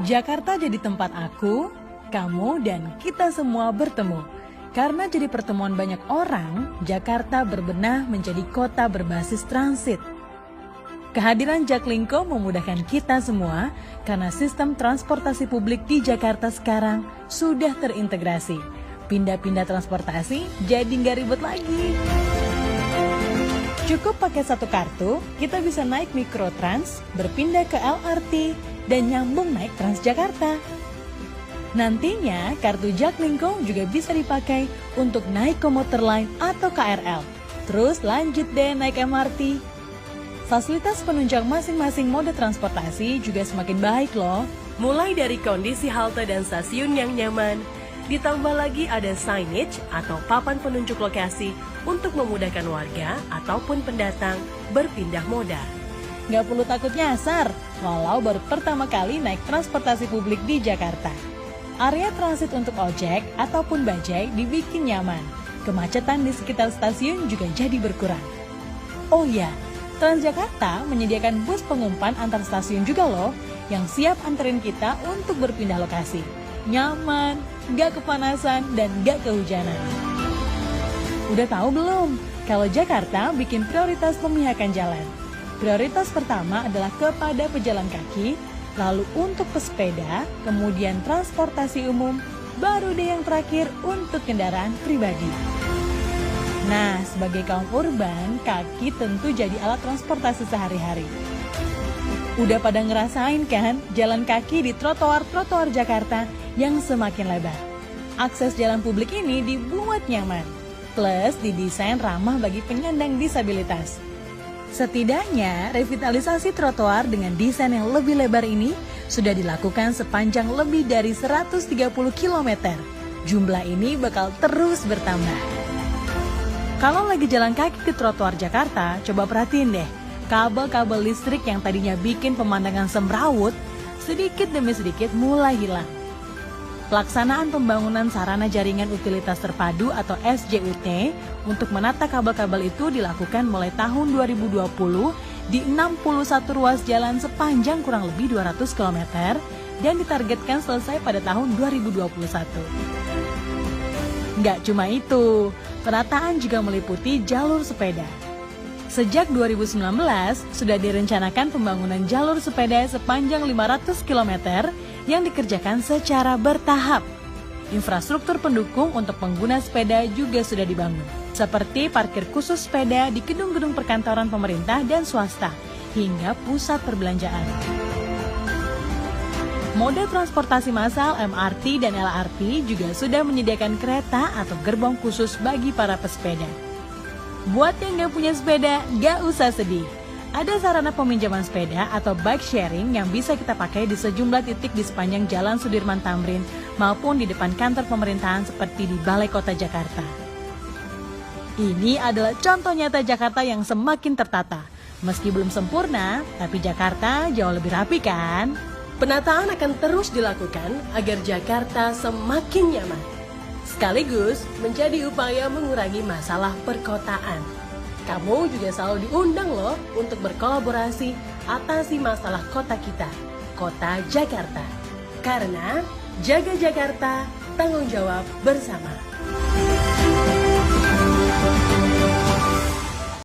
Jakarta jadi tempat aku, kamu, dan kita semua bertemu. Karena jadi pertemuan banyak orang, Jakarta berbenah menjadi kota berbasis transit. Kehadiran Jaklingko memudahkan kita semua karena sistem transportasi publik di Jakarta sekarang sudah terintegrasi. Pindah-pindah transportasi jadi nggak ribet lagi. Cukup pakai satu kartu, kita bisa naik Mikrotrans, berpindah ke LRT, dan nyambung naik Transjakarta. Nantinya, kartu Jaklingko juga bisa dipakai untuk naik komuter lain atau KRL. Terus lanjut deh naik MRT. Fasilitas penunjang masing-masing mode transportasi juga semakin baik loh. Mulai dari kondisi halte dan stasiun yang nyaman, ditambah lagi ada signage atau papan penunjuk lokasi untuk memudahkan warga ataupun pendatang berpindah moda. Nggak perlu takut nyasar, walau baru pertama kali naik transportasi publik di Jakarta. Area transit untuk ojek ataupun bajai dibikin nyaman. Kemacetan di sekitar stasiun juga jadi berkurang. Oh iya, Transjakarta menyediakan bus pengumpan antar stasiun juga loh, yang siap anterin kita untuk berpindah lokasi. Nyaman, gak kepanasan, dan gak kehujanan. Udah tahu belum, kalau Jakarta bikin prioritas pemihakan jalan? Prioritas pertama adalah kepada pejalan kaki, lalu untuk pesepeda, kemudian transportasi umum, baru deh yang terakhir untuk kendaraan pribadi. Nah, sebagai kaum urban, kaki tentu jadi alat transportasi sehari-hari. Udah pada ngerasain kan jalan kaki di trotoar-trotoar Jakarta yang semakin lebar. Akses jalan publik ini dibuat nyaman, plus didesain ramah bagi penyandang disabilitas. Setidaknya, revitalisasi trotoar dengan desain yang lebih lebar ini sudah dilakukan sepanjang lebih dari 130 km. Jumlah ini bakal terus bertambah. Kalau lagi jalan kaki di trotoar Jakarta, coba perhatiin deh, kabel-kabel listrik yang tadinya bikin pemandangan semrawut, sedikit demi sedikit mulai hilang. Pelaksanaan pembangunan sarana jaringan utilitas terpadu atau SJUT untuk menata kabel-kabel itu dilakukan mulai tahun 2020 di 61 ruas jalan sepanjang kurang lebih 200 km dan ditargetkan selesai pada tahun 2021. Nggak cuma itu, penataan juga meliputi jalur sepeda. Sejak 2019, sudah direncanakan pembangunan jalur sepeda sepanjang 500 km yang dikerjakan secara bertahap. Infrastruktur pendukung untuk pengguna sepeda juga sudah dibangun, seperti parkir khusus sepeda di gedung-gedung perkantoran pemerintah dan swasta, hingga pusat perbelanjaan. Mode transportasi massal MRT dan LRT juga sudah menyediakan kereta atau gerbong khusus bagi para pesepeda. Buat yang nggak punya sepeda, nggak usah sedih. Ada sarana peminjaman sepeda atau bike sharing yang bisa kita pakai di sejumlah titik di sepanjang Jalan Sudirman Tamrin maupun di depan kantor pemerintahan seperti di Balai Kota Jakarta. Ini adalah contoh nyata Jakarta yang semakin tertata. Meski belum sempurna, tapi Jakarta jauh lebih rapi kan? Penataan akan terus dilakukan agar Jakarta semakin nyaman, sekaligus menjadi upaya mengurangi masalah perkotaan. Kamu juga selalu diundang loh untuk berkolaborasi atasi masalah kota kita, Kota Jakarta. Karena jaga Jakarta, tanggung jawab bersama.